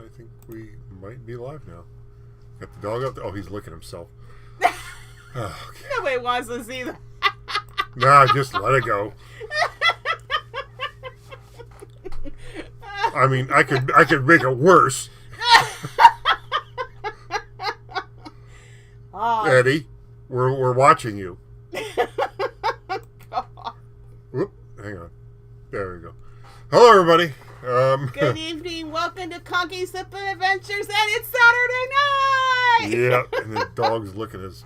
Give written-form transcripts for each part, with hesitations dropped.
I think we might be live now. Got the dog up there. Oh, he's licking himself. Oh, okay. Nobody wants to see that. Nah, just let it go. I mean, I could make it worse. Oh. Eddie, we're watching you. Whoop, hang on. There we go. Hello, everybody. Good evening. Welcome to Conkys Flippin Adventures, and it's Saturday night. Yeah, and the dog's licking his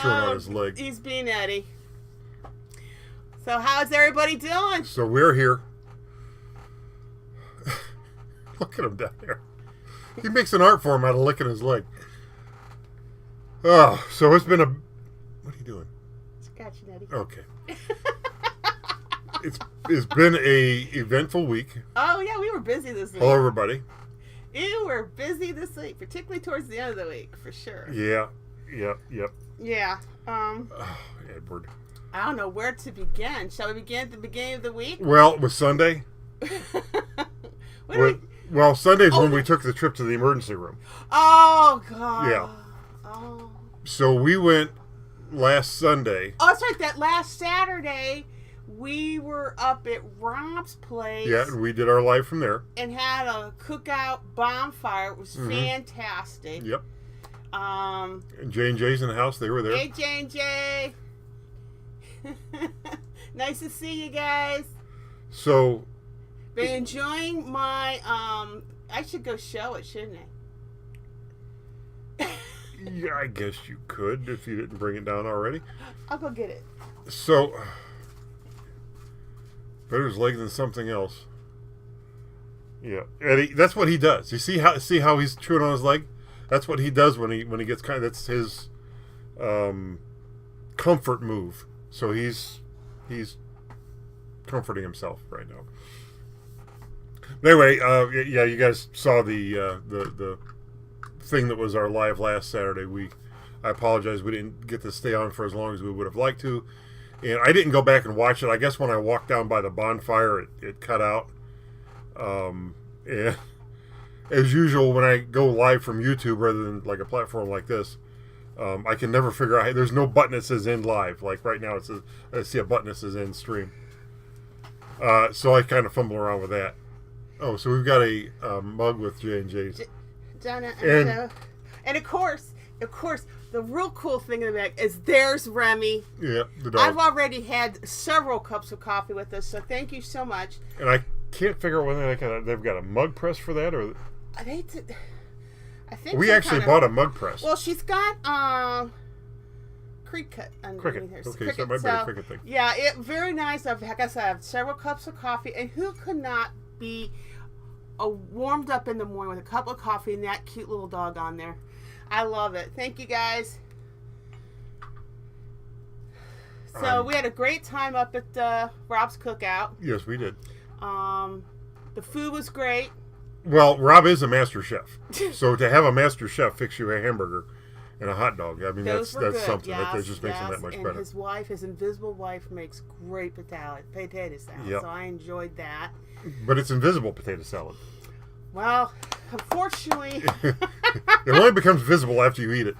shirt on his leg. He's being Eddie. So how's everybody doing? So we're here. Look at him down there. He makes an art form out of licking his leg. Oh, so it's been a... What are you doing? Scratching Eddie. Okay. It's been a eventful week. Oh, yeah, we were busy this week. Hello, everybody. You were busy this week, particularly towards the end of the week, for sure. Yeah. Yep. Yeah. Oh, Edward. I don't know where to begin. Shall we begin at the beginning of the week? Well, it was Sunday. Well, Sunday's when we took the trip to the emergency room. Oh, God. Yeah. Oh. So we went last Sunday. Oh, that's right. That last Saturday, we were up at Rob's place. Yeah, and we did our live from there. And had a cookout bonfire. It was fantastic. Yep. And J&J's in the house. They were there. Hey, J&J. Nice to see you guys. So... Been enjoying my... I should go show it, shouldn't I? Yeah, I guess you could if you didn't bring it down already. I'll go get it. So, better his leg than something else. Yeah, Eddie, that's what he does. You see how he's chewing on his leg? That's what he does when he gets kind of, that's his comfort move. So he's comforting himself right now. But anyway, yeah, you guys saw the thing that was our live last Saturday. I apologize, we didn't get to stay on for as long as we would have liked to, and I didn't go back and watch it. I guess when I walked down by the bonfire, it cut out. And as usual, when I go live from YouTube rather than like a platform like this, I can never figure out. There's no button that says "end live." Like right now, I see a button that says "end stream." So I kind of fumble around with that. Oh, so we've got a mug with J&J's. And of course, the real cool thing in the back is there's Remy. Yeah, the dog. I've already had several cups of coffee with us, so thank you so much. And I can't figure out whether they've got a mug press for that or. I think we actually bought a mug press. Well, she's got Cricut underneath her. Okay, so it might be a Cricut thing. Yeah, very nice. Like I said, I have several cups of coffee, and who could not be warmed up in the morning with a cup of coffee and that cute little dog on there? I love it. Thank you, guys. So we had a great time up at Rob's Cookout. Yes, we did. The food was great. Well, Rob is a master chef, so to have a master chef fix you a hamburger and a hot dog, I mean that's something. Yes, that just makes him that much and better. His invisible wife, makes great potato salad. Yep. So I enjoyed that. But it's invisible potato salad. Well, unfortunately, it only becomes visible after you eat it.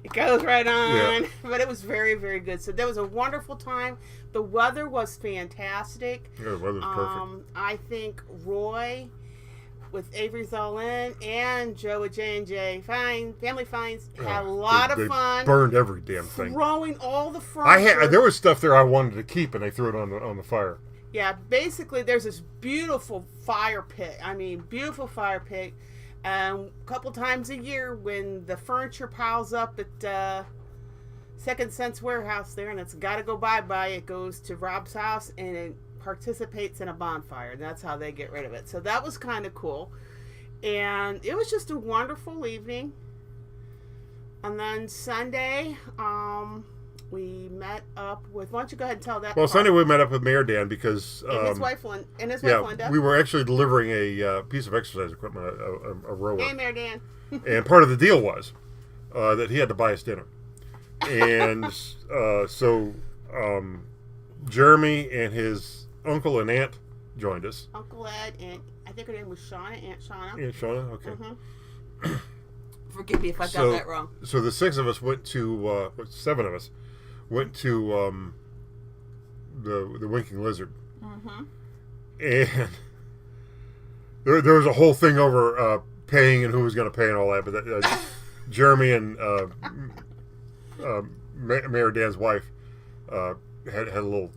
It goes right on. Yeah. But it was very, very good. So that was a wonderful time. The weather was fantastic. Yeah, the weather's perfect. I think Roy with Avery's All In and Joe with J&J Family Finds had a lot of fun. Burned every damn thing. Throwing all the furniture. There was stuff there I wanted to keep, and they threw it on the fire. Yeah, basically there's this beautiful fire pit. Beautiful fire pit. A couple times a year when the furniture piles up at Second Sense Warehouse there, and it's got to go bye-bye, it goes to Rob's house, and it participates in a bonfire, and that's how they get rid of it. So that was kind of cool. And it was just a wonderful evening. And then Sunday, we met up with... Why don't you go ahead and tell that Well, part. Sunday we met up with Mayor Dan because... And his wife Linda. We were actually delivering a piece of exercise equipment, a rower. Hey, Mayor Dan. And part of the deal was that he had to buy us dinner. And so Jeremy and his uncle and aunt joined us. Uncle Ed, and I think her name was Shauna, Aunt Shauna. Aunt Shauna, okay. Mm-hmm. Forgive me if I got that wrong. So the 6 of us went to, 7 of us went to the Winking Lizard. Mm-hmm. And there was a whole thing over paying and who was going to pay and all that. But Jeremy and Mayor Dan's wife had a little,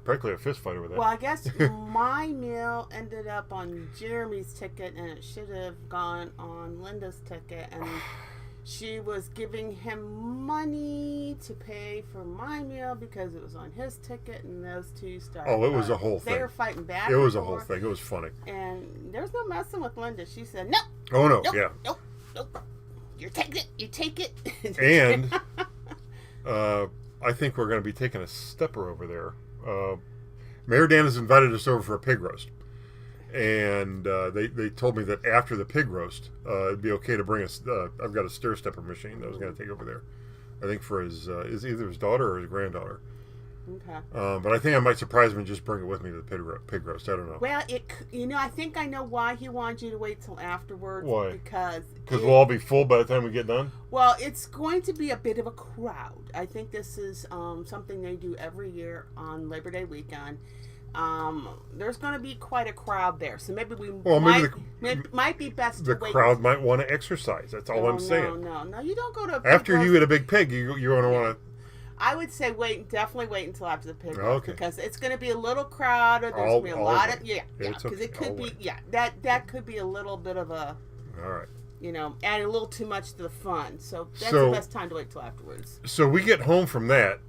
practically a fist fight over that. Well, I guess my meal ended up on Jeremy's ticket, and it should have gone on Linda's ticket. And she was giving him money to pay for my meal because it was on his ticket, and those two started. Oh, it was a whole thing. They were fighting back. It was a whole thing. It was funny. And there was no messing with Linda. She said, "No." Oh no! Nope, yeah. Nope. You take it. You take it. And I think we're going to be taking a stepper over there. Mayor Dan has invited us over for a pig roast. And they told me that after the pig roast, it'd be okay to bring us. I've got a stair stepper machine that I was going to take over there. I think for his either his daughter or his granddaughter. Okay. But I think I might surprise him and just bring it with me to the pig roast. I don't know. Well, I think I know why he wanted you to wait till afterwards. Why? Because we'll all be full by the time we get done. Well, it's going to be a bit of a crowd. I think this is something they do every year on Labor Day weekend. There's going to be quite a crowd there, so maybe might be best to wait. The crowd might want to exercise. That's all I'm saying. No, you don't go to a pig after roast. you eat a big pig. You're going to want to. I would say definitely wait until after the pig roast, okay. Because it's going to be a little crowded. There's going to be a lot of because okay. it could be that could be a little bit of a all right. Adding a little too much to the fun. So that's the best time to wait till afterwards. So we get home from that,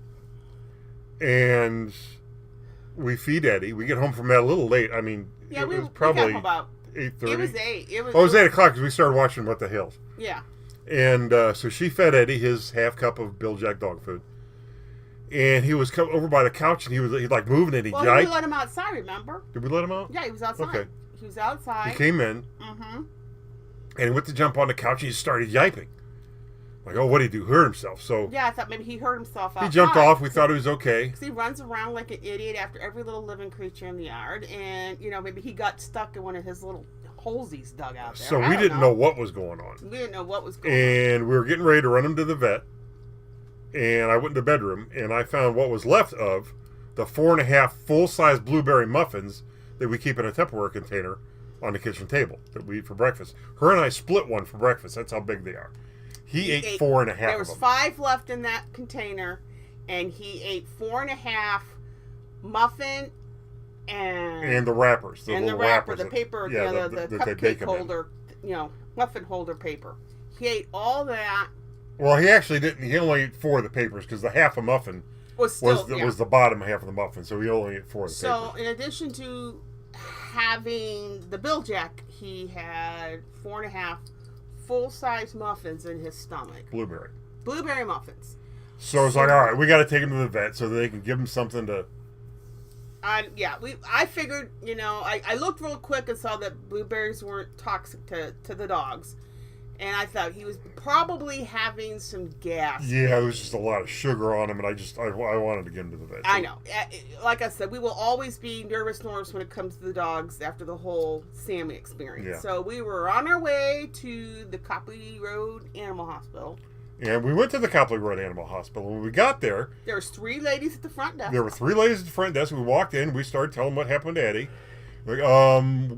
and we feed Eddie. We get home from that a little late. I mean, it was probably we got about 8:30. It was 8. It was 8 o'clock because we started watching What the Hills. Yeah. And so she fed Eddie his half cup of Bill Jack dog food. And he was over by the couch, and he like moving it. We let him outside, remember? Did we let him out? Yeah, he was outside. Okay. He was outside. He came in. Mm-hmm. And he went to jump on the couch, and he started yiping. Like, oh, what did he do? Hurt himself. So yeah, I thought maybe he hurt himself outside. He jumped off. We thought he was okay. Because he runs around like an idiot after every little living creature in the yard. And, maybe he got stuck in one of his little holes he's dug out there. So we didn't know what was going on. We didn't know what was going on. And we were getting ready to run him to the vet. And I went in the bedroom, and I found what was left of the 4.5 full-size blueberry muffins that we keep in a Tupperware container on the kitchen table that we eat for breakfast. Her and I split one for breakfast. That's how big they are. He ate 4.5 of them. There was 5 left in that container, and he ate 4.5 muffin and the wrappers. The wrapper, the paper, the cupcake holder, muffin holder paper. He ate all that. Well, he actually didn't. He only ate 4 of the papers because the half a muffin was the bottom half of the muffin, so he only ate 4 of the papers. So, in addition to having the Bill Jack, he had 4.5 full-size muffins in his stomach. Blueberry muffins. So it's like, all right, we got to take him to the vet so that they can give him something to. I figured, I looked real quick and saw that blueberries weren't toxic to the dogs. And I thought he was probably having some gas. Yeah, there was just a lot of sugar on him, and I wanted to get him to the vet. I know. Like I said, we will always be nervous when it comes to the dogs after the whole Sammy experience. Yeah. So we were on our way to the Copley Road Animal Hospital. And we went to the Copley Road Animal Hospital. When we got there was 3 ladies at the front desk. There were 3 ladies at the front desk. We walked in. We started telling them what happened to Eddie. Like,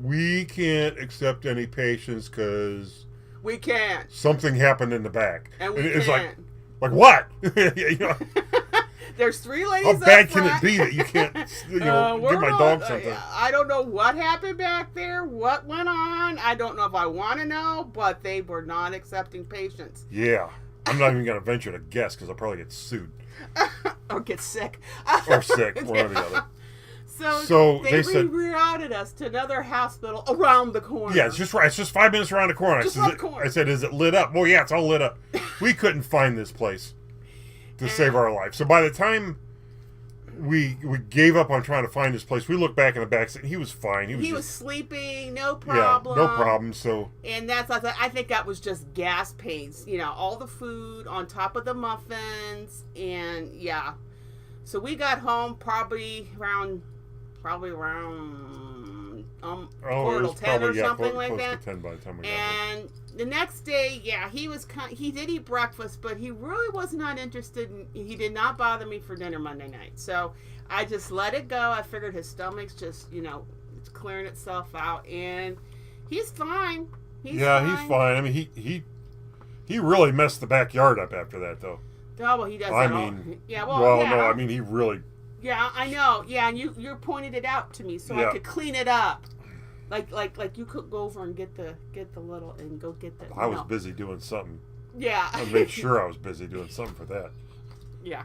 we can't accept any patients because... We can't. Something happened in the back. And we it's can't. Like what? There's 3 ladies How bad can it be that you can't give my dog something? I don't know what happened back there, what went on. I don't know if I want to know, but they were not accepting patients. Yeah. I'm not even going to venture to guess because I'll probably get sued. Or get sick. Or sick, one or the other. So they rerouted us to another hospital around the corner. Yeah, it's just right. It's just 5 minutes around the corner. I said, is it lit up? Well, yeah, it's all lit up. We couldn't find this place to save our life. So by the time we gave up on trying to find this place, we looked back in the back seat. He was fine. He was sleeping, no problem. Yeah, no problem. So, and I think that was just gas pains. All the food on top of the muffins, and yeah. So we got home probably around probably around it was 10 or probably, something close like that. To 10 by the time we got home. And the next day, yeah, he did eat breakfast, but he really was not interested he did not bother me for dinner Monday night. So I just let it go. I figured his stomach's just, it's clearing itself out, and he's fine. He's fine. I mean, he really messed the backyard up after that, though. Oh, well, he does that all. Yeah, no, I mean, he really... Yeah, I know. Yeah, and you pointed it out to me so I could clean it up. Like you could go over and get the little and go get the... I was busy doing something. Yeah. I made sure I was busy doing something for that. Yeah.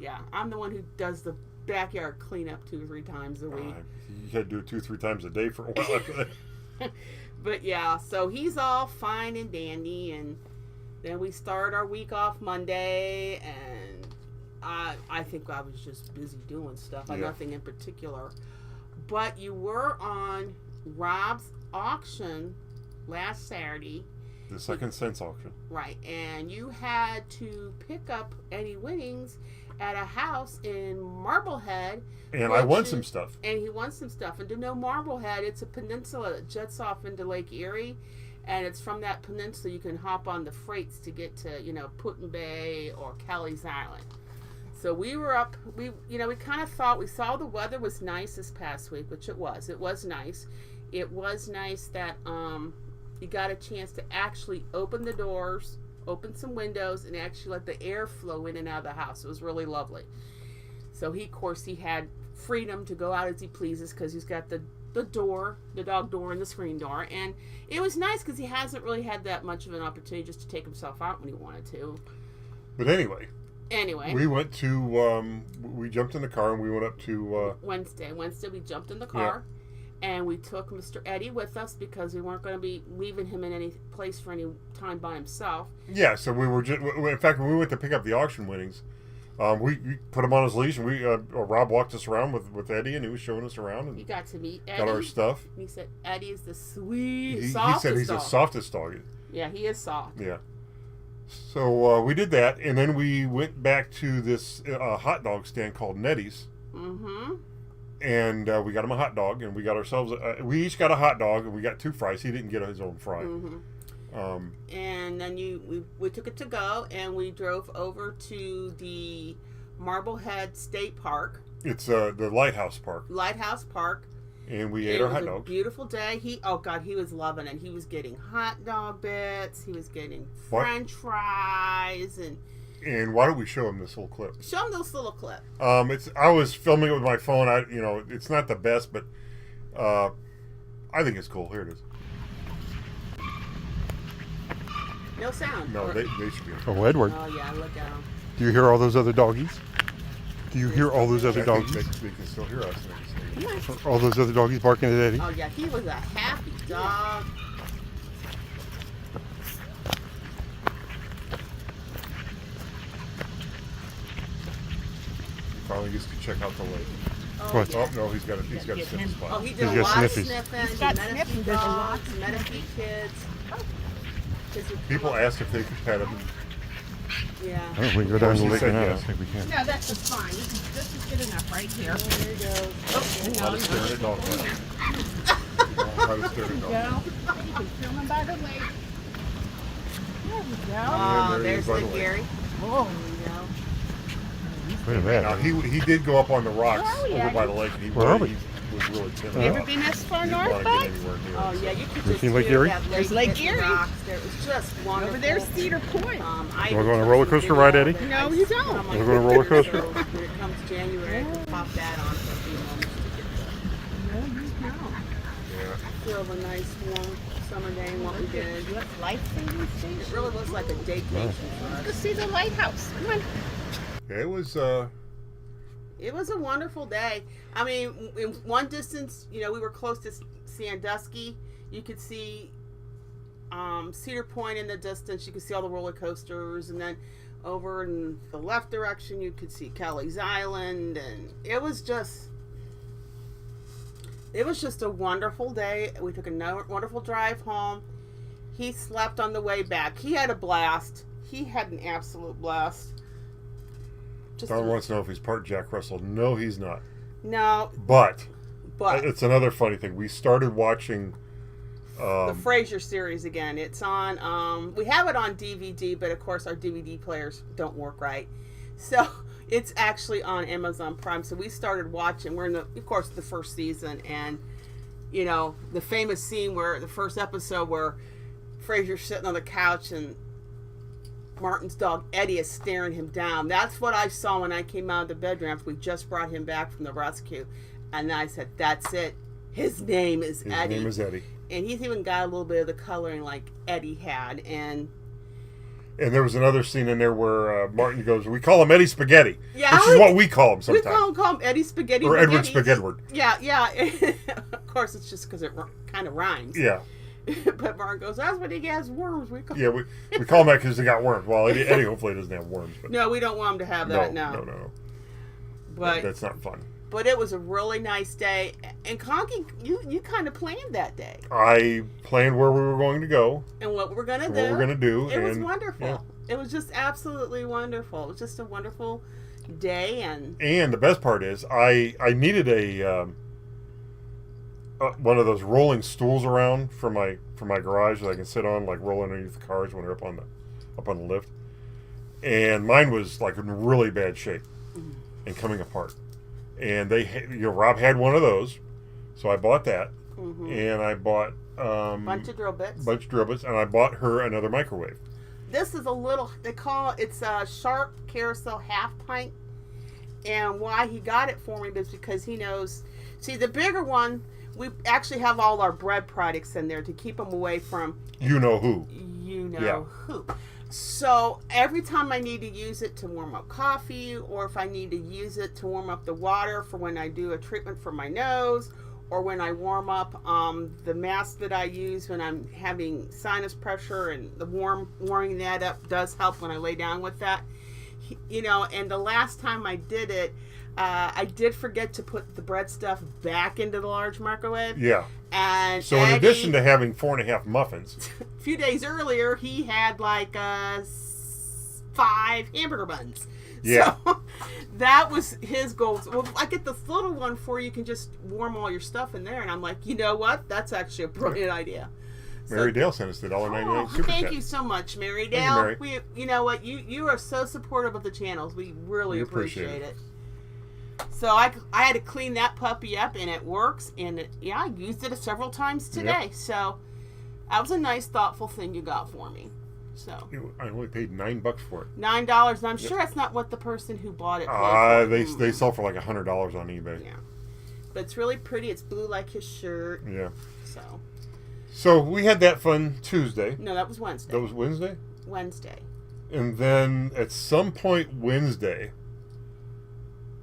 Yeah, I'm the one who does the backyard cleanup 2 or 3 times a week. You had to do it 2-3 times a day for a while after that. But yeah, so he's all fine and dandy, and then we start our week off Monday, and I think I was just busy doing stuff. Nothing in particular. But you were on Rob's auction last Saturday. The Second Sense auction. Right, and you had to pick up any winnings at a house in Marblehead. And I won some stuff. And he won some stuff. And to know Marblehead, it's a peninsula that jets off into Lake Erie. And it's from that peninsula you can hop on the freights to get to, Putin Bay or Kelly's Island. So we were up, we kind of thought, we saw the weather was nice this past week, which it was. It was nice. It was nice that you got a chance to actually open the doors, open some windows, and actually let the air flow in and out of the house. It was really lovely. So he had freedom to go out as he pleases because he's got the door, the dog door, and the screen door. And it was nice because he hasn't really had that much of an opportunity just to take himself out when he wanted to. But anyway, we went to, we jumped in the car and we went up to... Wednesday we jumped in the car. Yeah. And we took Mr. Eddie with us because we weren't going to be leaving him in any place for any time by himself. Yeah, so we were just... In fact, when we went to pick up the auction winnings, we put him on his leash, and Rob walked us around with Eddie, and he was showing us around. And he got to meet Eddie. Got our stuff. And he said Eddie is the softest dog. He said he's the softest dog. Yeah, he is soft. Yeah. So we did that, and then we went back to this hot dog stand called Nettie's. Mm-hmm. And we got him a hot dog, and we got ourselves... we each got a hot dog, and we got 2 fries. He didn't get his own fry. Mm-hmm. And then we took it to go, and we drove over to the Marblehead State Park. It's the Lighthouse Park. Lighthouse Park. And we ate our hot dogs. It was a beautiful day. He was loving it. He was getting hot dog bits. He was getting French fries, And why don't we show him this little clip? Show him this little clip. I was filming it with my phone. It's not the best, but I think it's cool. Here it is. No sound. No, they should be. Oh, Edward. Oh yeah, look at him. Do you hear all those other doggies? Do you hear all those other doggies? They can still hear us. All those other doggies barking at Eddie? Oh yeah, he was a happy dog. Finally gets to check out the lake. What? Oh no, he's got to sniff a spot. Oh, he did a lot of sniffing. He's got sniffing dogs, met a few kids. People ask if they could pet him. Yeah. I don't think we go down to the lake now. I don't think we can. No, that's just fine. This is good enough right here. There you go. How to stare at a dog. How to stare at a dog. You can film him by the lake. There we go. Yeah, Oh, there's the Gary. Oh, there we go. Wait a minute. Now, he did go up on the rocks over by the lake, and he was really timid. You ever been this far north, bud? Oh, yeah, you could just seen Lake Erie? There's Lake Erie. It was just wonderful. Over there's Cedar Point. You want to go on a roller coaster ride, Eddie? No, you don't. Want to go on a roller coaster? When it comes January, I can pop that on for a few moments to get the... No, you don't. Yeah. Feel the nice warm summer day and what we did. Life-saving station. It really was like a daycation for us. Go see the lighthouse. Come on. Yeah, it was a wonderful day. I mean, in one distance, we were close to Sandusky. You could see Cedar Point in the distance. You could see all the roller coasters, and then over in the left direction, you could see Kelly's Island, and it was just a wonderful day. We took a wonderful drive home. He slept on the way back. He had a blast. He had an absolute blast. Don wants to know if he's part Jack Russell. No, he's not. No. But But it's another funny thing. We started watching the Frasier series again. It's on. We have it on DVD, but of course our DVD players don't work right. So it's actually on Amazon Prime. So we started watching. We're in of course, the first season, and you know the famous scene where the first episode where Frasier's sitting on the couch and Martin's dog Eddie is staring him down. That's what I saw when I came out of the bedroom after we just brought him back from the rescue, and I said, "That's it. His name is Eddie." His name is Eddie. And he's even got a little bit of the coloring like Eddie had. And there was another scene in there where Martin goes, "We call him Eddie Spaghetti," yeah, which is what we call him we sometimes. call him Eddie Spaghetti. Or Edward Spaghetti. Spaghetti. Yeah. Of course, it's just because it kind of rhymes. Yeah. But Martin goes, "That's when he has worms. We call Yeah, we call him that because they got worms. Well, Eddie hopefully doesn't have worms. But No, we don't want him to have that. No. But that's not fun. But it was a really nice day. And Conky, you kind of planned that day. I planned where we were going to go. And what we're going to do. What we're going to do. It was wonderful. Yeah. It was just absolutely wonderful. It was just a wonderful day. And the best part is I needed a one of those rolling stools around for my garage that I can sit on, like roll underneath the cars when they're up on the lift. And mine was like in really bad shape and coming apart. And Rob had one of those, so I bought that. Mm-hmm. And I bought bunch of drill bits, and I bought her another microwave. This is a little, it's a Sharp Carousel half pint. And why he got it for me is because he knows, see, the bigger one, we actually have all our bread products in there to keep them away from you know who. Who. So every time I need to use it to warm up coffee, or if I need to use it to warm up the water for when I do a treatment for my nose, or when I warm up the mask that I use when I'm having sinus pressure, and the warming that up does help when I lay down with that. And the last time I did it, I did forget to put the bread stuff back into the large microwave. Yeah. And so in addition to having 4.5 muffins, a few days earlier he had like 5 hamburger buns. Yeah. So that was his goal. Well, I get this little one for you can just warm all your stuff in there, and I'm like, you know what? That's actually a brilliant idea. Mary Dale sent us the $1.99 super thank chat. you so much, Mary Dale. Thank you, Mary. You know what? You are so supportive of the channels. We really appreciate it. So I had to clean that puppy up, and it works. And I used it several times today. Yep. So that was a nice, thoughtful thing you got for me. So I only paid $9 for it. $9, and I'm sure that's not what the person who bought it paid. They sell for like $100 on eBay. Yeah, but it's really pretty. It's blue like his shirt. Yeah. So we had that fun Tuesday. No, that was Wednesday. That was Wednesday? Wednesday. And then at some point Wednesday,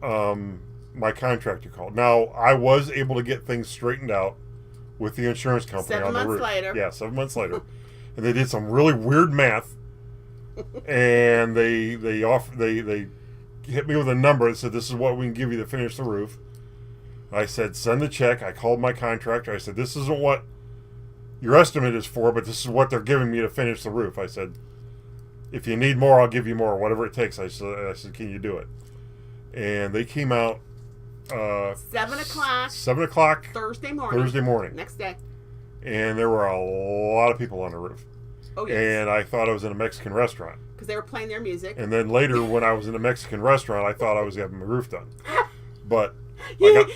my contractor called. Now, I was able to get things straightened out with the insurance company on the roof. 7 months later. Yeah, 7 months later. And they did some really weird math. And they hit me with a number and said, "This is what we can give you to finish the roof." I said, "Send the check." I called my contractor. I said, "This isn't what your estimate is for, but this is what they're giving me to finish the roof." I said, "If you need more, I'll give you more, whatever it takes." I said, "Can you do it?" And they came out 7 o'clock. 7 o'clock Thursday morning. Next day. And there were a lot of people on the roof. Oh, yes. And I thought I was in a Mexican restaurant. Because they were playing their music. And then later, when I was in a Mexican restaurant, I thought I was having my roof done. But in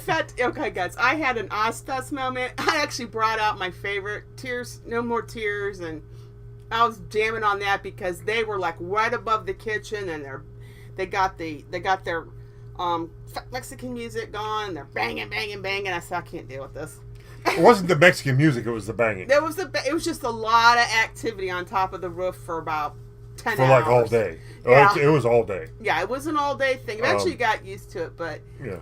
fact, okay, guys, I had an Ozfest moment. I actually brought out my favorite, Tears, No More Tears, and I was jamming on that because they were like right above the kitchen, and they got their Mexican music going. They're banging. I said, I can't deal with this. It wasn't the Mexican music; it was the banging. It was just a lot of activity on top of the roof for about 10 hours. For like all day. Yeah. It was all day. Yeah, it was an all day thing. Eventually, you got used to it, but yeah.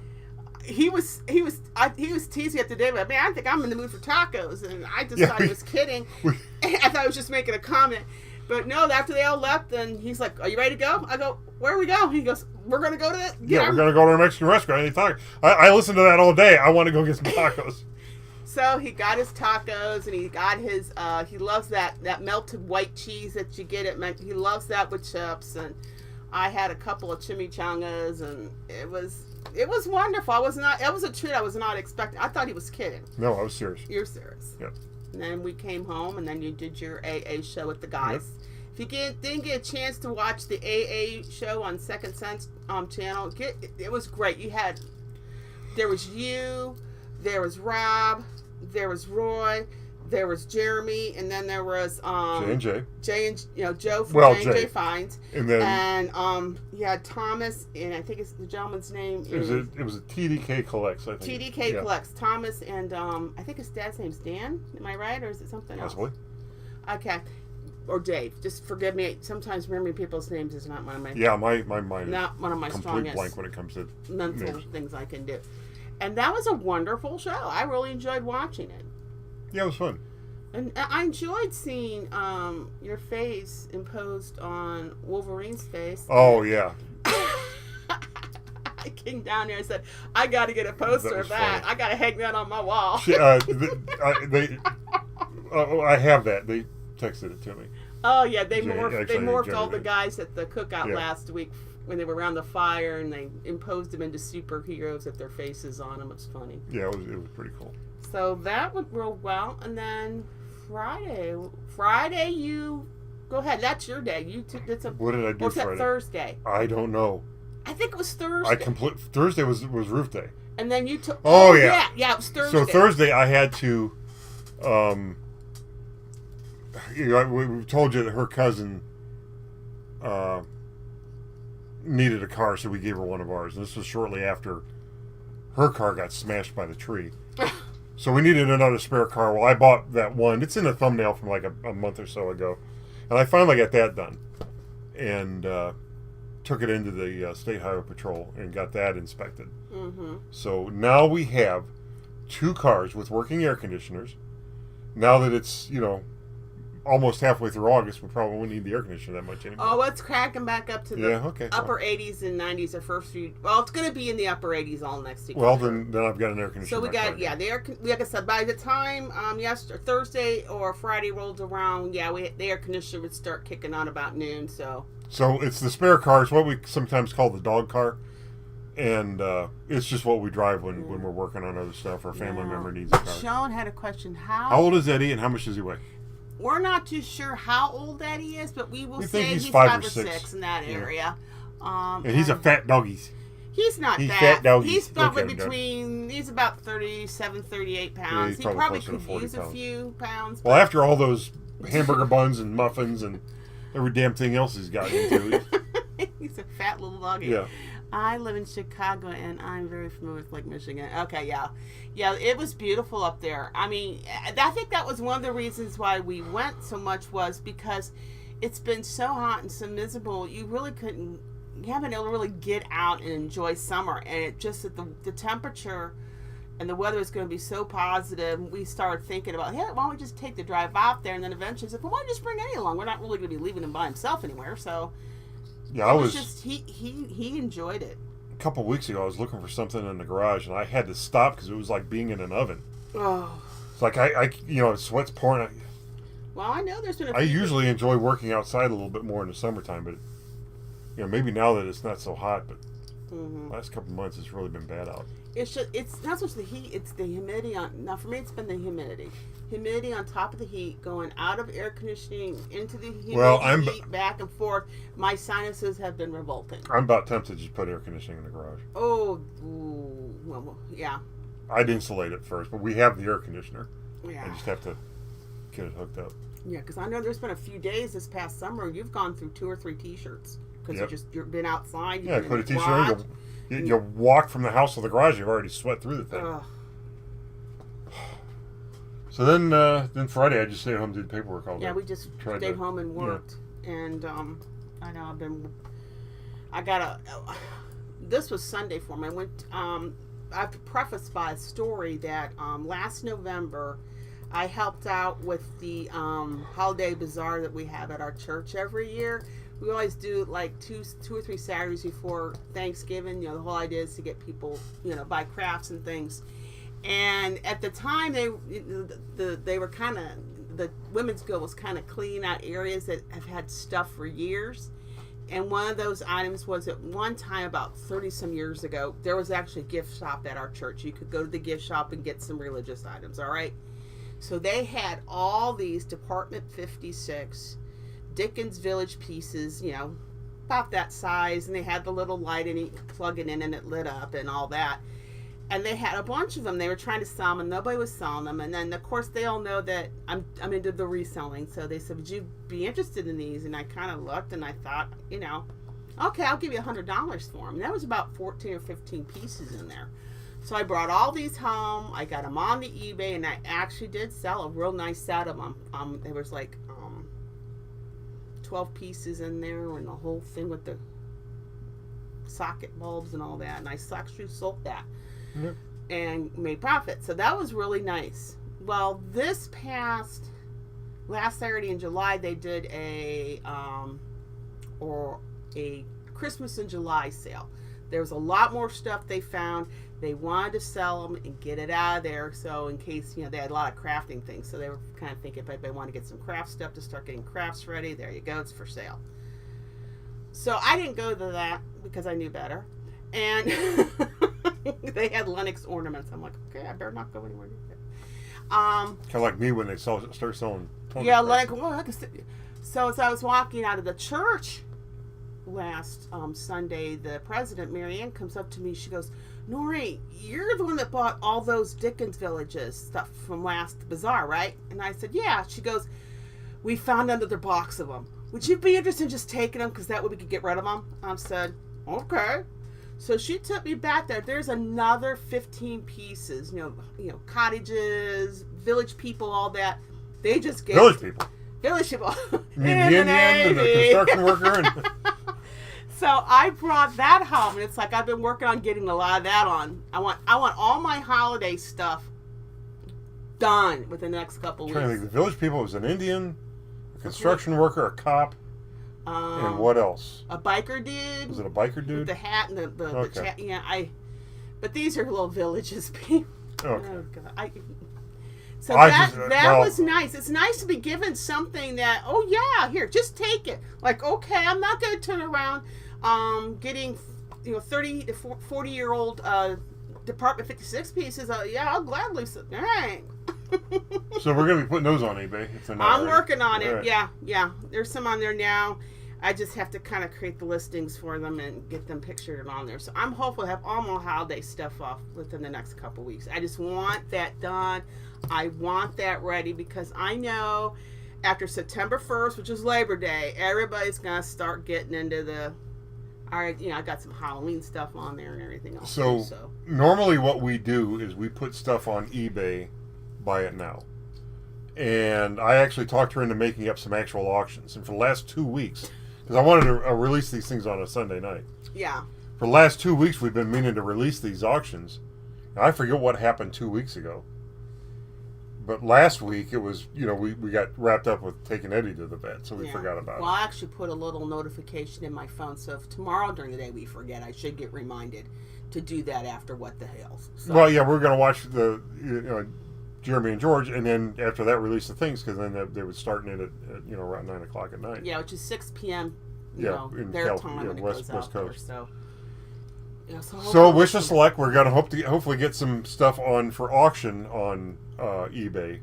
He was teasing at the day, but man, I think I'm in the mood for tacos, and I just thought he was kidding. I thought he was just making a comment. But no, after they all left, and he's like, "Are you ready to go?" I go, "Where are we going?" He goes, "We're going to go to it." Yeah, we're going to go to a Mexican restaurant. And I listened to that all day. I want to go get some tacos. So he got his tacos, and he got his, he loves that melted white cheese that you get at, he loves that with chips, and I had a couple of chimichangas, and it was It was wonderful. It was a treat I was not expecting. I thought he was kidding. No, I was serious. You're serious. Yep. And then we came home, and then you did your AA show with the guys. Yep. If you didn't get a chance to watch the AA show on Second Sense channel, it was great. There was you, there was Rob, there was Roy, there was Jeremy, and then there was Joe from J&J Finds, and then you had Thomas, and I think it's the gentleman's name. It was a TDK Collects. I think TDK Collects. Thomas and I think his dad's name's Dan. Am I right, or is it something else? Possibly. Okay. Or Dave. Just forgive me. Sometimes remembering people's names is not one of my my mind not one of my strongest blank when it comes to mental names. Things I can do. And that was a wonderful show. I really enjoyed watching it. Yeah, it was fun. And I enjoyed seeing your face imposed on Wolverine's face. Oh yeah. I came down there and said, "I got to get a poster of that. Funny. I got to hang that on my wall." I have that. They texted it to me. Oh yeah, they morphed all the did. guys at the cookout last week when they were around the fire, and they imposed them into superheroes with their faces on them. It's funny. Yeah, it was pretty cool. So that went real well, and then Friday, you go ahead. That's your day. You did some. What did I do or was Friday? That Thursday? I don't know. I think it was Thursday. Thursday was roof day. And then you took. Oh yeah, it was Thursday. So Thursday I had to. We told you that her cousin needed a car, so we gave her one of ours. And this was shortly after her car got smashed by the tree. So we needed another spare car. Well, I bought that one. It's in a thumbnail from like a month or so ago. And I finally got that done. And took it into the State Highway Patrol and got that inspected. Mm-hmm. So now we have 2 cars with working air conditioners. Now that it's, almost halfway through August, we probably won't need the air conditioner that much anymore. Oh, it's cracking back up to the upper fine. 80s and 90s. The first few. Well, it's going to be in the upper 80s all next week. Well, then I've got an air conditioner. So we got like I said, by the time Thursday or Friday rolled around, the air conditioner would start kicking on about noon. So it's the spare car. It's what we sometimes call the dog car, and it's just what we drive when we're working on other stuff. Our family member needs a car. Sean had a question. How old is Eddie, and how much does he weigh? We're not too sure how old Eddie is, but we say he's 5 or 6 in that area. And he's a fat doggy. He's not he's that. Fat doggy. He's probably he's about 37, 38 pounds. Yeah, he probably could use pounds. a few pounds. Well, after all those hamburger buns and muffins and every damn thing else he's got into. He's a fat little doggy. Yeah. I live in Chicago, and I'm very familiar with Lake Michigan. Okay, yeah. It was beautiful up there. I mean, I think that was one of the reasons why we went so much was because it's been so hot and so miserable. You haven't been able to really get out and enjoy summer, and it just that the temperature and the weather is going to be so positive. We started thinking about, hey, why don't we just take the drive out there, and then eventually said, well, why don't you just bring Eddie along? We're not really going to be leaving him by himself anywhere, so. Yeah, I was just he enjoyed it. A couple of weeks ago, I was looking for something in the garage, and I had to stop because it was like being in an oven. Oh, it's like I sweat's pouring. Well, I know there's been. I usually enjoy working outside a little bit more in the summertime, but maybe now that it's not so hot, but last couple of months it's really been bad out. It's not so much the heat; it's the humidity on. Now, for me, it's been the humidity. Humidity on top of the heat, going out of air conditioning into the humidity, heat, back and forth. My sinuses have been revolting. I'm about tempted to just put air conditioning in the garage. Oh, well, yeah. I'd insulate it first, but we have the air conditioner. Yeah. I just have to get it hooked up. Yeah, because I know there's been a few days this past summer you've gone through 2 or 3 T-shirts because you've been outside. Yeah, put a T-shirt on. You walk from the house to the garage. You've already sweat through the thing. Ugh. So then Friday I just stayed home and did paperwork all day. Yeah, we just stayed home and worked. Yeah. And I know this was Sunday for me. I have to preface by a story that last November I helped out with the holiday bazaar that we have at our church every year. We always do like two or three Saturdays before Thanksgiving. The whole idea is to get people, buy crafts and things. And at the time, they were kind of, the Women's Guild was kind of cleaning out areas that have had stuff for years. And one of those items was at one time, about 30 some years ago, there was actually a gift shop at our church. You could go to the gift shop and get some religious items, all right? So they had all these Department 56 Dickens Village pieces, you know, about that size, and they had the little light and you could plug it in and it lit up and all that. And they had a bunch of them. They were trying to sell them and nobody was selling them. And then, of course, they all know that I'm into the reselling. So they said, would you be interested in these? And I kind of looked and I thought, you know, okay, I'll give you $100 for them. And that was about 14 or 15 pieces in there. So I brought all these home. I got them on the eBay, and I actually did sell a real nice set of them. There was like 12 pieces in there and the whole thing with the socket bulbs and all that. And I actually sold that. Yep. And made profit. So that was really nice. Well, this past last Saturday in July, they did a Christmas in July sale. There was a lot more stuff they found. They wanted to sell them and get it out of there. So in case, you know, they had a lot of crafting things. So they were kind of thinking if they want to get some craft stuff to start getting crafts ready, there you go. It's for sale. So I didn't go to that because I knew better. And they had Lennox ornaments. I'm like, okay, I better not go anywhere near that. Kind of like me when they start selling. Yeah, like, well, so as I was walking out of the church last Sunday, the president, Mary Ann, comes up to me. She goes, Nori, you're the one that bought all those Dickens Villages stuff from last bazaar, right? And I said, yeah. She goes, we found another box of them. Would you be interested in just taking them? Because that way we could get rid of them. I said, okay. So she took me back there. There's another 15 pieces, you know, cottages, village people, all that. They just gave village people. Village people. You mean the Indian and the construction worker and So I brought that home, and it's like I've been working on getting a lot of that on. I want all my holiday stuff done within the next couple weeks. The village people was an Indian, a construction worker, a cop. And what else? A biker dude. Was it a biker dude? With the hat and the okay. yeah, but these are little villages, people. Okay. Oh, God. That was nice. It's nice to be given something that, oh, yeah, here, just take it. Like, okay, I'm not going to turn around getting, 30 to 40-year-old Department 56 pieces. Yeah, I'll gladly sit there. All right. So we're going to be putting those on eBay. I'm working on it. Right. Yeah. There's some on there now. I just have to kind of create the listings for them and get them pictured on there. So I'm hopeful to have all my holiday stuff off within the next couple weeks. I just want that done. I want that ready because I know after September 1st, which is Labor Day, everybody's going to start getting into I got some Halloween stuff on there and everything else. So normally what we do is we put stuff on eBay, buy it now. And I actually talked her into making up some actual auctions. And for the last 2 weeks, because I wanted to release these things on a Sunday night. Yeah. For the last 2 weeks, we've been meaning to release these auctions. And I forget what happened 2 weeks ago. But last week, it was, we got wrapped up with taking Eddie to the vet, so we forgot about it. Well, I actually put a little notification in my phone, so if tomorrow during the day we forget, I should get reminded to do that after What the Hell. So. Well, yeah, we're going to watch the, Jeremy and George, and then after that, release the things, because then they would start in it at around 9 o'clock at night. Yeah, which is 6 p.m., in their time when it West goes out Coast. there, so... So wish us luck. We're going to hopefully get some stuff on for auction on eBay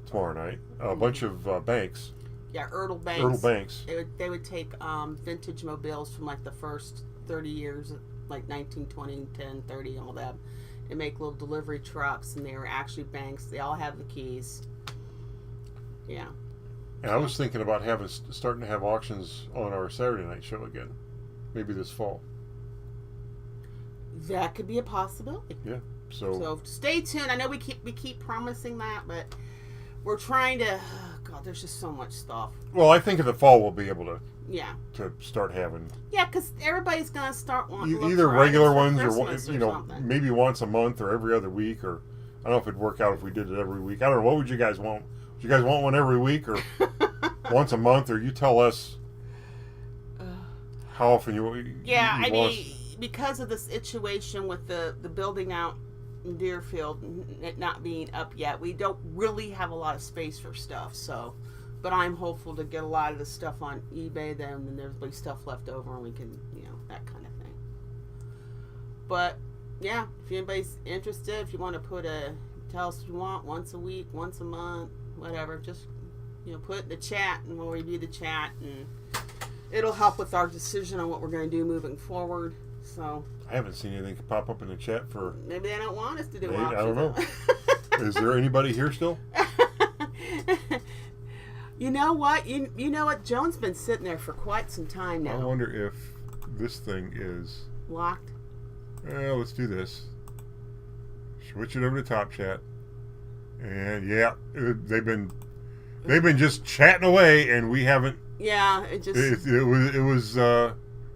tomorrow night. A bunch of banks. Yeah, Erdl Banks. Erdl Banks. They would take vintage mobiles from like the first 30 years, like 1920, 10, 30, all that, and make little delivery trucks. And they were actually banks. They all have the keys. Yeah. And I was thinking about starting to have auctions on our Saturday night show again, maybe this fall. That could be a possibility. Yeah. So stay tuned. I know we keep promising that, but we're trying to. Oh God, there's just so much stuff. Well, I think in the fall we'll be able to. Yeah. To start having. Yeah, because everybody's gonna start wanting either regular ones or maybe once a month or every other week, or I don't know if it'd work out if we did it every week. I don't know. What would you guys want? Would you guys want one every week or once a month, or you tell us how often you? Yeah, I mean, because of the situation with the building out in Deerfield, it not being up yet, we don't really have a lot of space for stuff. So But I'm hopeful to get a lot of the stuff on eBay then, and there'll be stuff left over, and we can, that kind of thing. But yeah, if anybody's interested, if you want to tell us what you want once a week, once a month, whatever, just put it in the chat, and we'll review the chat, and it'll help with our decision on what we're going to do moving forward. So I haven't seen anything pop up in the chat for. maybe they don't want us to do Maybe, options. I don't know. Is there anybody here still? You know what? You know what? Joan's been sitting there for quite some time now. I wonder if this thing is Locked. Let's do this. Switch it over to Top Chat, and yeah, they've been just chatting away, and we haven't. Yeah, it just. It was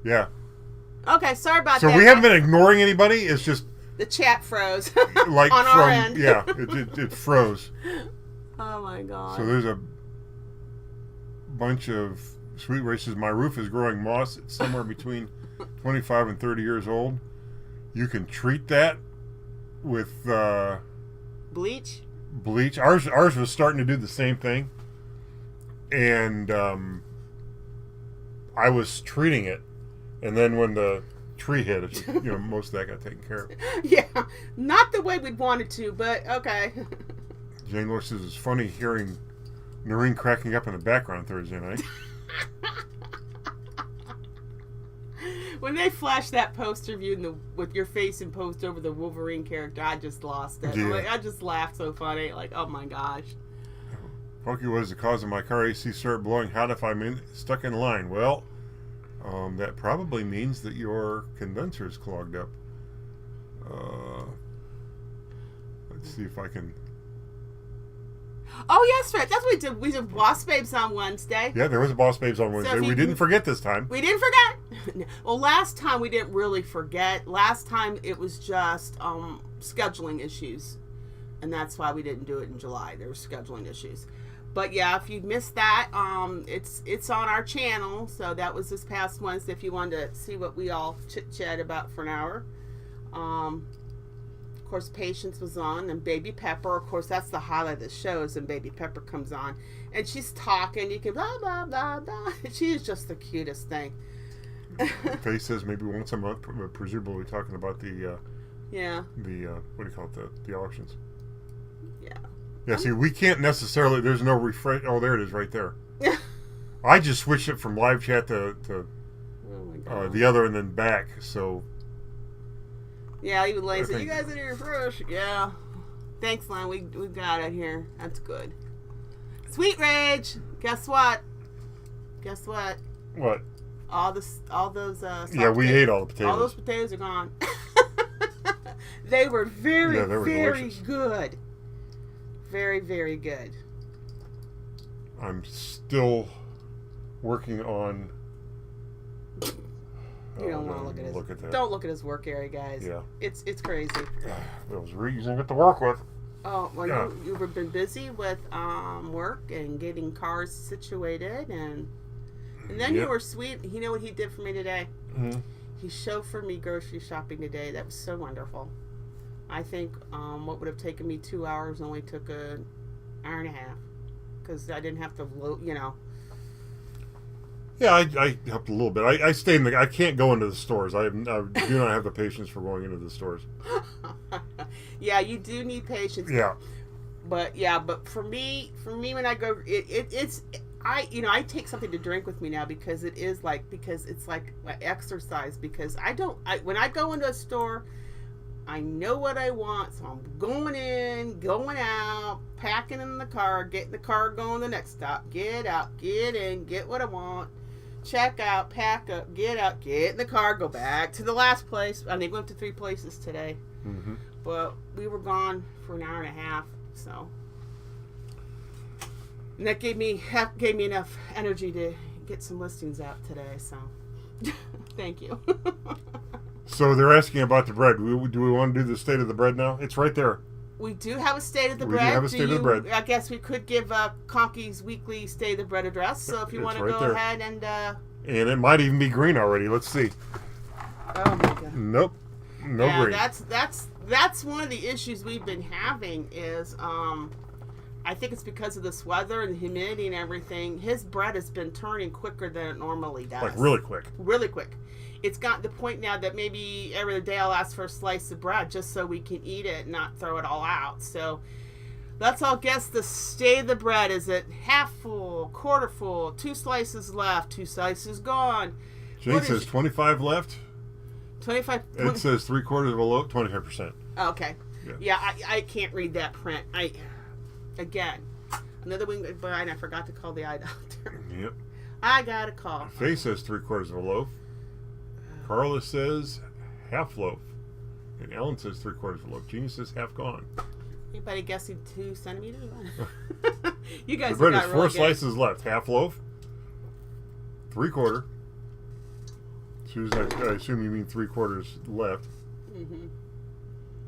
yeah. Okay, sorry about So that. we haven't been ignoring anybody. It's just the chat froze. like on from our end. yeah, it froze. Oh my god. So there's a bunch of sweet races. My roof is growing moss. It's somewhere between 25 and 30 years old. You can treat that with bleach. Ours was starting to do the same thing, and I was treating it, and then when the tree hit, it, most of that got taken care of. Yeah, not the way we'd wanted to, but okay. Jane Lord says it's funny hearing Noreen cracking up in the background Thursday night. When they flashed that poster view with your face imposed over the Wolverine character, I just lost it. Yeah. I just laughed so funny. Like, oh my gosh. Punky was the cause of my car AC start blowing hot if I'm stuck in line. Well, that probably means that your condenser is clogged up. Let's see if I can. Oh yes, right. That's what we did. We did Boss Babes on Wednesday. Yeah, there was a Boss Babes on Wednesday. We didn't forget this time. We didn't forget. Well, last time we didn't really forget. Last time it was just scheduling issues, and that's why we didn't do it in July. There were scheduling issues. But yeah, if you missed that, it's on our channel. So that was this past Wednesday. If you wanted to see what we all chit chat about for an hour. Of course, Patience was on, and Baby Pepper. Of course, that's the highlight of the show is when Baby Pepper comes on, and she's talking. You can blah blah blah blah. She is just the cutest thing. Faye says maybe once a month, presumably talking about the yeah. The what do you call it? The auctions. Yeah. Yeah. See, we can't necessarily. There's no refresh. Oh, there it is, right there. I just switched it from live chat to Oh my God. the other and then back. So. Yeah, even Lane said, "You guys in here first." Yeah. Thanks, Lane. We got it here. That's good. Sweet Rage. Guess what? Guess what? What? All those. Yeah, we ate all the potatoes. All those potatoes are gone. They were very, Yeah, they were very delicious. good. Very, very good. I'm still working on. You don't want to look at that. Don't look at his work area, guys. Yeah. It's crazy. It was reason to get to work with. Oh, well, Yeah. you've been busy with work and getting cars situated, and then you Yep. were sweet. You know what he did for me today? Mm-hmm. He chauffeured me grocery shopping today. That was so wonderful. I think what would have taken me 2 hours only took an hour and a half because I didn't have to load. Yeah, I helped a little bit. I stay in the. I can't go into the stores. I do not have the patience for going into the stores. Yeah, you do need patience. Yeah. But for me when I go, it's I take something to drink with me now because it's like exercise because when I go into a store, I know what I want, so I'm going in, going out, packing in the car, getting the car going to the next stop, get out, get in, get what I want, check out, pack up, get out, get in the car, go back to the last place. I think we went to 3 places today, Mm-hmm. but we were gone for an hour and a half, so. And that gave me enough energy to get some listings out today, so thank you. So they're asking about the bread. Do we want to do the state of the bread now? It's right there. We do have a state of the We do bread. have a state of the bread. I guess we could give Conkys weekly state of the bread address. So if you It's want to right go there. ahead and And it might even be green already. Let's see. oh my god, Nope. No green. that's one of the issues we've been having is I think it's because of this weather and the humidity and everything. His bread has been turning quicker than it normally does. Like really quick. Really quick. It's gotten to the point now that maybe every other day I'll ask for a slice of bread just so we can eat it and not throw it all out. So let's all guess the state of the bread. Is it half full, quarter full, 2 slices left, 2 slices gone? Jane says 25 left. 25. It says 3/4 of a loaf, 25%. Okay. Yeah, I can't read that print. Again, another wing, but I forgot to call the eye doctor. Yep. I got a call. Faye says 3/4 of a loaf. Carla says half loaf. And Ellen says 3/4 of a loaf. Gina says half gone. Anybody guessing 2 centimeters? You guys The bread got has really 4 good. slices left. Half loaf, 3/4. Susan, I assume you mean 3/4 left. Mm-hmm.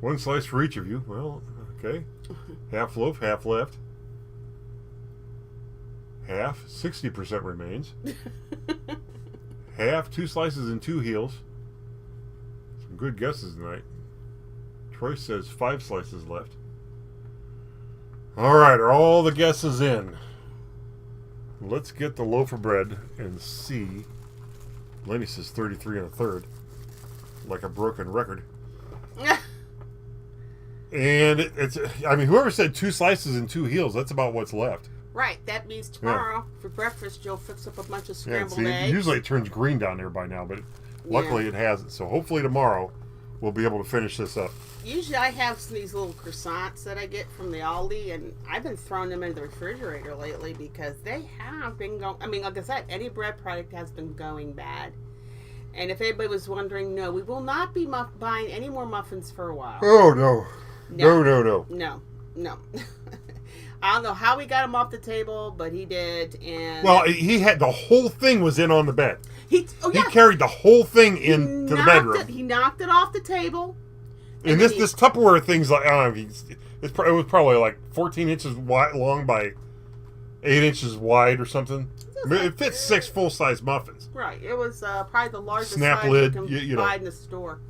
1 slice for each of you. Well, okay. Half loaf, half left. Half, 60% remains. Half, 2 slices and 2 heels. Some good guesses tonight. Troy says 5 slices left. All right, are all the guesses in? Let's get the loaf of bread and see. Lenny says 33 1/3, like a broken record. And it's, I mean, whoever said 2 slices and 2 heels, that's about what's left. Right, that means tomorrow for breakfast you'll fix up a bunch of scrambled see, eggs. usually it turns green down there by now, but luckily it hasn't. So hopefully tomorrow we'll be able to finish this up. Usually I have some of these little croissants that I get from the Aldi, and I've been throwing them into the refrigerator lately because they have been going. I mean, like I said, any bread product has been going bad. And if anybody was wondering, no, we will not be buying any more muffins for a while. Oh, no. No. No. I don't know how he got them off the table, but he did. And Well, he had, the whole thing was in on the bed. he He carried the whole thing into the bedroom. He knocked it off the table. And then this Tupperware thing's like, I don't know, it was probably like 14 inches wide, long by 8 inches wide or something. I mean, it fits 6 full-size muffins. Right. It was probably the largest Snap size lid, you can you know. buy in the store.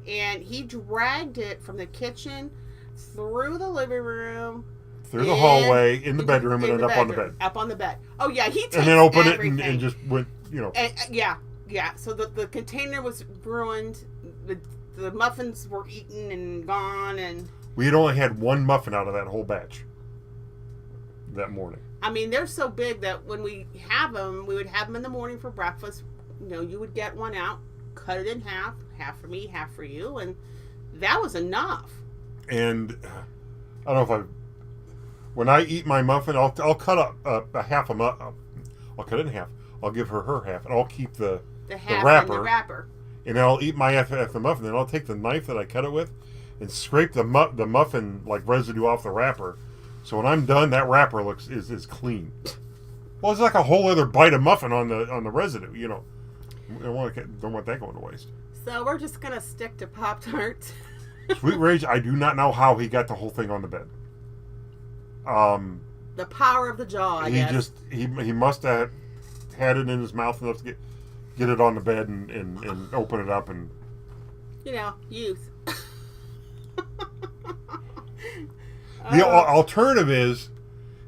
And he dragged it from the kitchen through the living room. Through the hallway, in the bedroom, and in then the up on the bedroom. bed. Up on the bed. Oh, yeah. He takes And then opened everything. it and just went, you know. And, yeah. So the container was ruined. The muffins were eaten and gone. And We had only had 1 muffin out of that whole batch that morning. I mean, they're so big that when we have them, we would have them in the morning for breakfast. You know, you would get one out, cut it in half for me, half for you, and that was enough. And I don't know if when I eat my muffin, I'll cut up a half a muffin. I'll cut it in half. I'll give her half, and I'll keep the half wrapper. and the wrapper. And I'll eat my half of the muffin. Then I'll take the knife that I cut it with and scrape the muffin like residue off the wrapper. So when I'm done, that wrapper is clean. Well, it's like a whole other bite of muffin on the residue. You know, don't want that going to waste. So we're just gonna stick to Pop-Tarts. Sweet Rage, I do not know how he got the whole thing on the bed. The power of the jaw, I guess. He must have had it in his mouth enough to get it on the bed and open it up and. You know, youth. The alternative is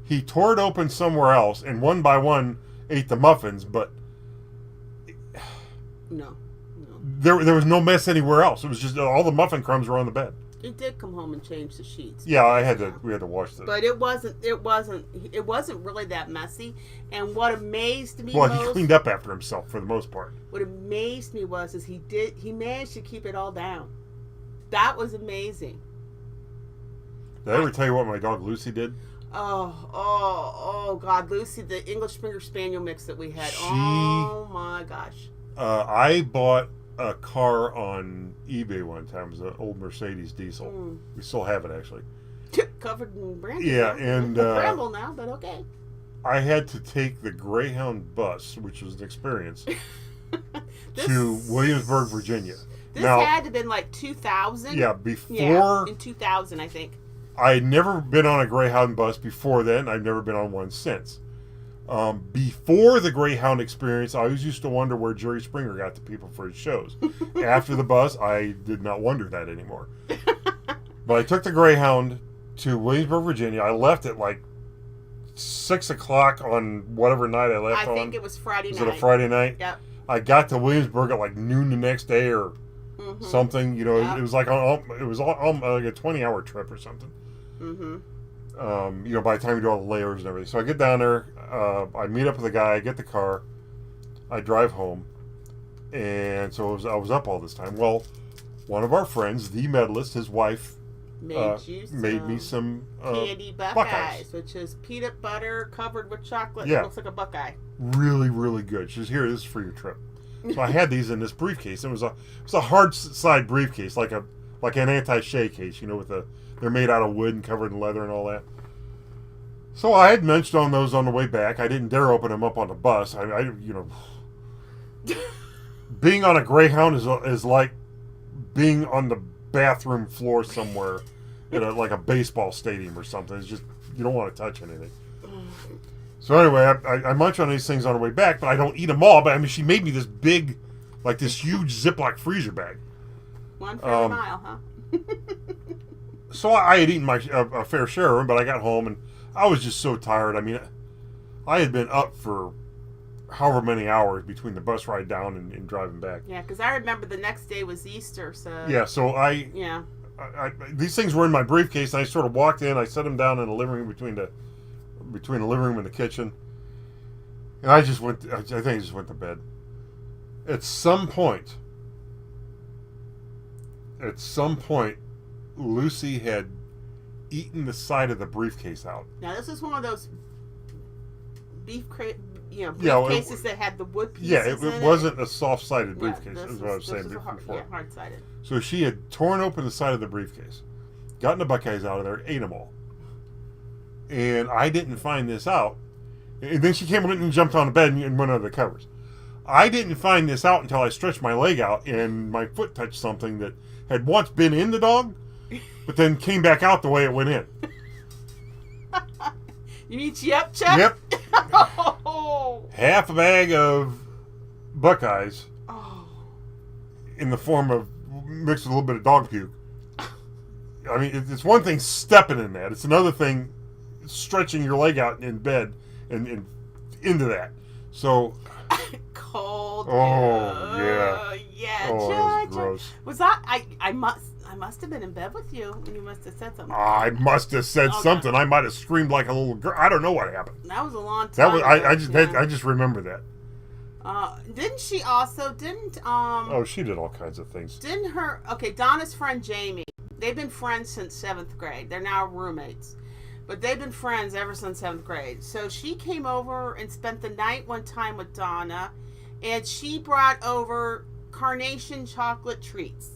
he tore it open somewhere else and one by one ate the muffins, but No. there was no mess anywhere else. It was just all the muffin crumbs were on the bed. He did come home and change the sheets. Yeah, we had to wash them. But it wasn't really that messy. And what amazed me Well, he most, cleaned up after himself for the most part. what amazed me was he managed to keep it all down. That was amazing. Did I ever tell you what my dog Lucy did? Oh God, Lucy, the English Springer Spaniel mix that we had. Oh my gosh. I bought a car on eBay one time. It was an old Mercedes diesel. We still have it, actually. Covered in brandy. Yeah, and bramble now, but okay. I had to take the Greyhound bus, which was an experience, to Williamsburg, Virginia. This Now, had to have been like 2000. Yeah, before in 2000, I think. I had never been on a Greyhound bus before then. I've never been on one since. Before the Greyhound experience, I always used to wonder where Jerry Springer got the people for his shows. After the bus, I did not wonder that anymore. But I took the Greyhound to Williamsburg, Virginia. I left at like 6 o'clock on whatever night I left on. I think it was Friday night. Was it a Friday night? Yep. I got to Williamsburg at like noon the next day or something. You know, Yep. it was like like a 20-hour trip or something. Mm-hmm. You know, by the time you do all the layers and everything. So I get down there. I meet up with the guy. I get the car. I drive home. And so I was up all this time. Well, one of our friends, the medalist, his wife, made me some candy Buckeyes, which is peanut butter covered with chocolate. Yeah. It looks like a Buckeye. Really, really good. She says, "Here, this is for your trip." So I had these in this briefcase. It was a hard side briefcase, like an anti-shake case. You know, they're made out of wood and covered in leather and all that. So I had munched on those on the way back. I didn't dare open them up on the bus. I you know. Being on a Greyhound is like being on the bathroom floor somewhere in like a baseball stadium or something. It's just, you don't want to touch anything. So anyway, I munch on these things on the way back, but I don't eat them all. But I mean, she made me this big, like this huge Ziploc freezer bag. One for a mile, huh? So I had eaten a fair share of them, but I got home and I was just so tired. I mean, I had been up for however many hours between the bus ride down and driving back. Yeah, because I remember the next day was Easter, so... Yeah, so I these things were in my briefcase, and I sort of walked in, I set them down in the living room between the living room and the kitchen, and I think I just went to bed. At some point, Lucy had eaten the side of the briefcase out. Now, this is one of those briefcases that had the wood pieces it wasn't a soft-sided briefcase. Yeah, is what I was saying before. Yeah, hard-sided. So she had torn open the side of the briefcase, gotten the Buckeyes out of there, ate them all. And I didn't find this out. And then she came in and jumped on the bed and went under the covers. I didn't find this out until I stretched my leg out and my foot touched something that had once been in the dog, but then came back out the way it went in. You mean Chuck? Yep. Oh. Half a bag of Buckeyes in the form of mixed with a little bit of dog puke. I mean, it's one thing stepping in that. It's another thing stretching your leg out in bed and into that. So... Cold. Oh, yeah. Yeah. Oh, that was gross. Was I must have been in bed with you, and you must have said something. I must have said something. I might have screamed like a little girl. I don't know what happened. That was a long time ago. I just remember that. Didn't she also Oh, she did all kinds of things. Didn't her? Okay, Donna's friend Jamie. They've been friends since 7th grade. They're now roommates, but they've been friends ever since 7th grade. So she came over and spent the night one time with Donna, and she brought over carnation chocolate treats.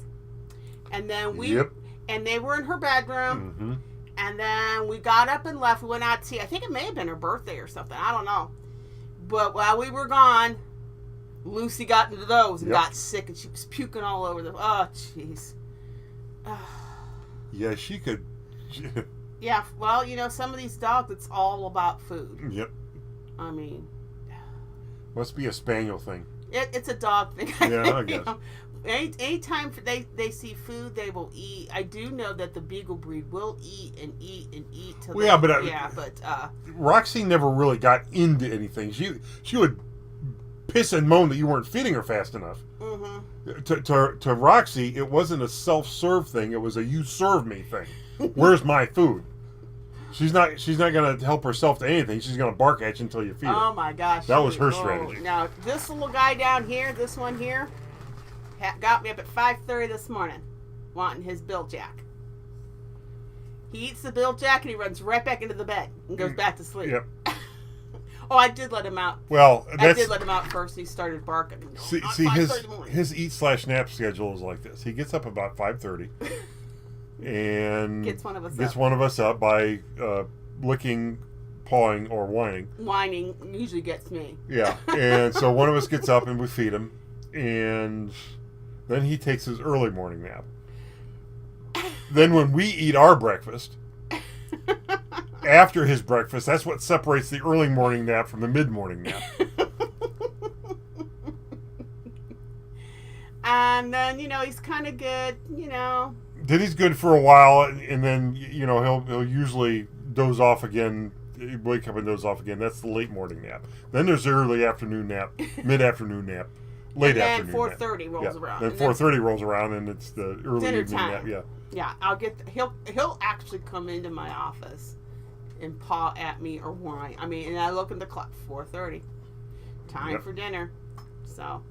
And then and they were in her bedroom. Mm-hmm. And then we got up and left. We went out to tea. I think it may have been her birthday or something. I don't know. But while we were gone, Lucy got into those and got sick, and she was puking all over them. Oh, jeez. Yeah, she could. Yeah, well, you know, some of these dogs, it's all about food. Yep. I mean, must be a spaniel thing. It's a dog thing. Yeah, I guess. Anytime they see food, they will eat. I do know that the Beagle breed will eat and eat and eat till but Roxy never really got into anything. She would piss and moan that you weren't feeding her fast enough. Mm-hmm. To Roxy, it wasn't a self-serve thing. It was a you serve me thing. Where's my food? She's not going to help herself to anything. She's going to bark at you until you feed her. Oh my gosh. That was her strategy. Now, this little guy down here, this one here, got me up at 5:30 this morning wanting his Bill-Jack. He eats the Bill-Jack and he runs right back into the bed and goes back to sleep. Yep. Oh, I did let him out. Well, I did let him out first. He started barking. See his eat/nap schedule is like this. He gets up about 5:30 and gets one of us up by licking, pawing, or whining. Whining usually gets me. Yeah, and so one of us gets up and we feed him, and then he takes his early morning nap. Then when we eat our breakfast, after his breakfast, that's what separates the early morning nap from the mid-morning nap. And then, you know, he's kind of good, you know. Diddy's good for a while, and then he'll usually doze off again. He'll wake up and doze off again. That's the late morning nap. Then there's the early afternoon nap, mid afternoon nap, late afternoon. And 4:30 rolls around. Then 4:30 rolls around, and it's the early dinner evening time. nap. Yeah. Yeah, he'll actually come into my office and paw at me or whine. I mean, and I look at the clock, 4:30, time for dinner. So.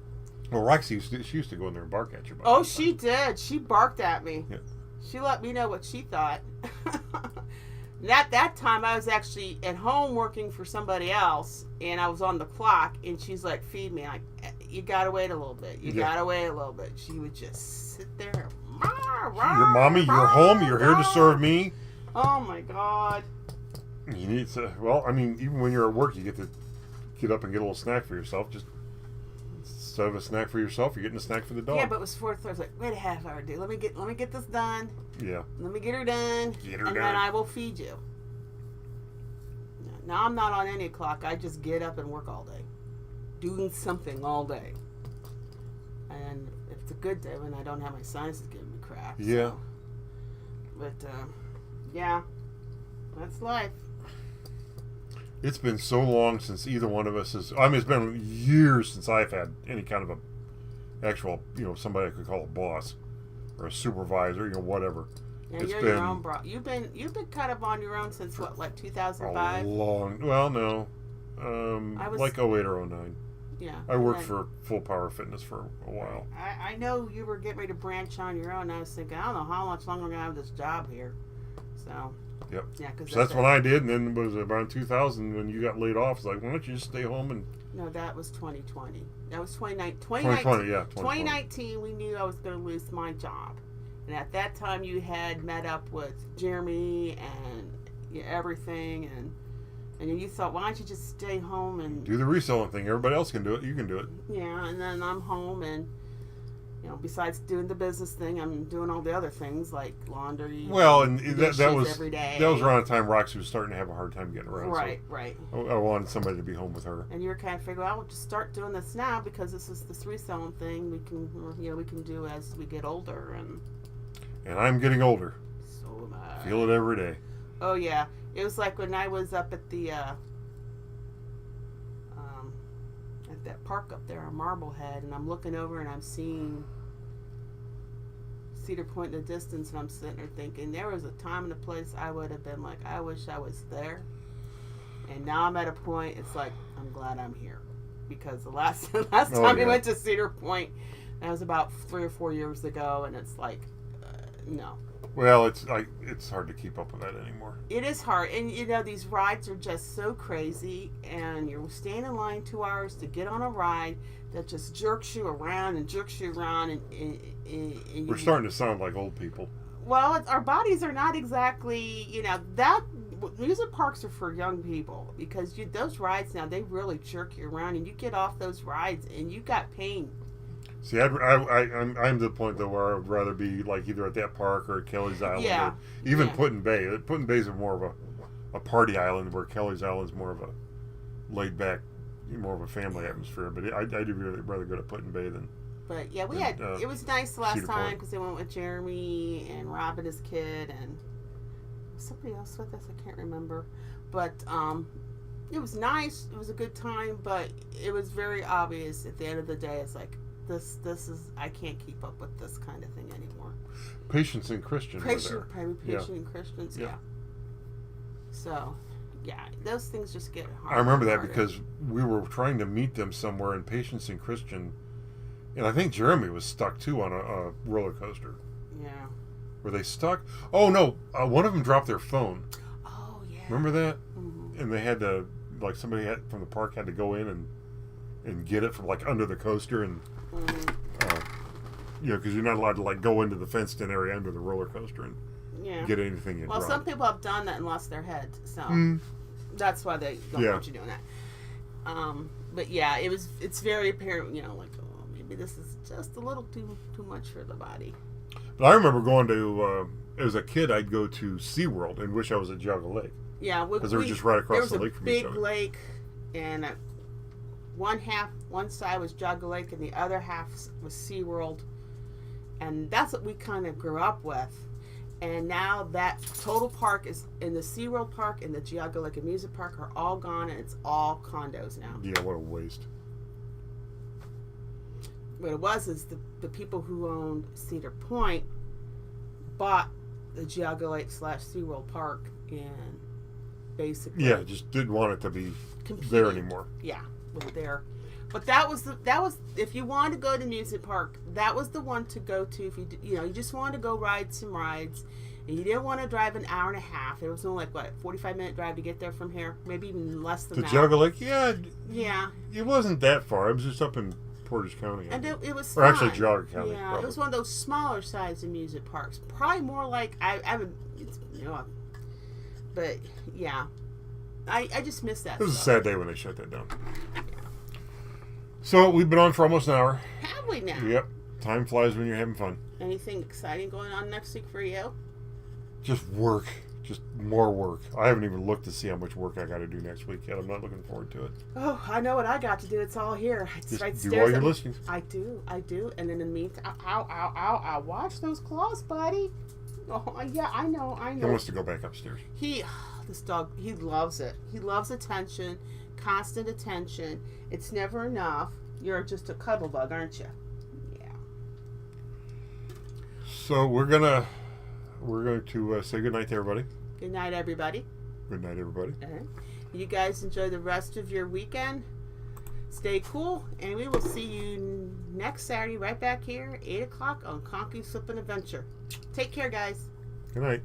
Well, Roxy she used to go in there and bark at you. Oh, she did. She barked at me. Yeah. She let me know what she thought. At that time, I was actually at home working for somebody else, and I was on the clock, and she's like, feed me. Like, you gotta wait a little bit. You gotta wait a little bit. She would just sit there. Your mommy, you're home. You're here to serve me. Oh, my God. You need to, well, I mean, even when you're at work, you get to get up and get a little snack for yourself. Just instead of a snack for yourself, you're getting a snack for the dog. Yeah, but it was 4:30. I was like, wait a half hour, dude. Let me get this done. Yeah. Let me get her done. And then I will feed you. Now I'm not on any clock. I just get up and work all day, doing something all day. And it's a good day when I don't have my sinuses giving me crap. Yeah. So. But yeah, that's life. It's been so long since either one of us has. I mean, it's been years since I've had any kind of a actual, somebody I could call a boss or a supervisor, whatever. Yeah, it's you're been your own bro. You've been kind of on your own since what, like 2005? a long. Well, no, I was, like 08 or 09. Yeah. I worked for Full Power Fitness for a while. I know you were getting ready to branch on your own. And I was thinking, I don't know how much longer I'm gonna have this job here. So. Yep. Yeah, because so that's when I did, and then it was around 2000 when you got laid off. It's like, why don't you just stay home and? No, that was 2020. That was 2019. 2020, yeah. 2019, we knew I was going to lose my job, and at that time, you had met up with Jeremy and everything, and you thought, why don't you just stay home and do the reselling thing? Everybody else can do it. You can do it. Yeah, and then I'm home and. Besides doing the business thing, I'm doing all the other things like laundry. Well, and that was every day. That was around the time Roxy was starting to have a hard time getting around. Right, so right. I wanted somebody to be home with her. And you were kind of figuring, well, we'll just start doing this now because this is this reselling thing we can do as we get older And I'm getting older. So am I. Feel it every day. Oh yeah, it was like when I was up at the at that park up there on Marblehead, and I'm looking over and I'm seeing Cedar Point in the distance, and I'm sitting there thinking there was a time and a place I would have been like, I wish I was there. And now I'm at a point, it's like, I'm glad I'm here. Because the last time we went to Cedar Point, that was about 3 or 4 years ago, and it's like, no. Well, it's hard to keep up with that anymore. It is hard, and these rides are just so crazy, and you're staying in line 2 hours to get on a ride that just jerks you around, and we're starting to sound like old people. Well, our bodies are not exactly, that music parks are for young people because those rides now, they really jerk you around, and you get off those rides and you got pain. See, I'm to the point though where I'd rather be like either at that park or at Kelly's Island, or even Put-in Bay. Put-in Bay is more of a party island, where Kelly's Island is more of a laid back, more of a family atmosphere. But I do really rather go to Put-in Bay than. But yeah, it was nice last Cedar time Point. because they went with Jeremy and Rob and his kid and somebody else with us. I can't remember, but it was nice. It was a good time, but it was very obvious at the end of the day. It's like. This is I can't keep up with this kind of thing anymore. Patience and Christian were there. Patient and Christians, yeah. So, yeah, those things just get hard. I remember that because we were trying to meet them somewhere in Patience and Christian, and I think Jeremy was stuck too on a roller coaster. Yeah. Were they stuck? Oh no, one of them dropped their phone. Oh yeah. Remember that? Mm-hmm. And they had to, like, somebody from the park had to go in and get it from like under the coaster and. Because you're not allowed to like go into the fenced-in area under the roller coaster and get anything you drop. Well, some people have done that and lost their heads, so that's why they don't want you doing that. But yeah, it's very apparent, like, oh, maybe this is just a little too much for the body. But I remember going to, as a kid, I'd go to SeaWorld and wish I was at Jogga Lake. Yeah, because they were just right across the lake from each other. There was a big lake, and one side was Jogga Lake, and the other half was SeaWorld. And that's what we kind of grew up with. And now that total park is in the SeaWorld Park and the Geauga Amusement Park are all gone, and it's all condos now. Yeah, what a waste. What it was is the people who owned Cedar Point bought the Geauga Lake / SeaWorld Park and basically Yeah, just didn't want it to be competed. there anymore. Yeah, was there. But that was if you wanted to go to amusement park, that was the one to go to if you just wanted to go ride some rides and you didn't want to drive an hour and a half. It was only like 45-minute drive to get there from here, maybe even less than The that. Geauga Lake, yeah, Yeah. it wasn't that far. It was just up in Portage County. And it was Or actually fun. Geauga County, Yeah, probably. it was one of those smaller size amusement parks. Probably more like but yeah, I just miss that. It was a stuff. sad day when they shut that down. So we've been on for almost an hour. Have we now? Yep. Time flies when you're having fun. Anything exciting going on next week for you? Just work. Just more work. I haven't even looked to see how much work I got to do next week yet. I'm not looking forward to it. Oh, I know what I got to do. It's all here. It's Just right do stairs. all your listings. I do. And in the meantime, ow. Watch those claws, buddy. Oh, yeah, I know. He wants to go back upstairs. This dog, he loves it. He loves attention, constant attention. It's never enough. You're just a cuddle bug, aren't you? Yeah. So we're going to say goodnight to everybody. Good night, everybody. Good night, everybody. You guys enjoy the rest of your weekend. Stay cool, and we will see you next Saturday right back here, 8 o'clock on Conkys Flippin' Adventure. Take care, guys. Good night.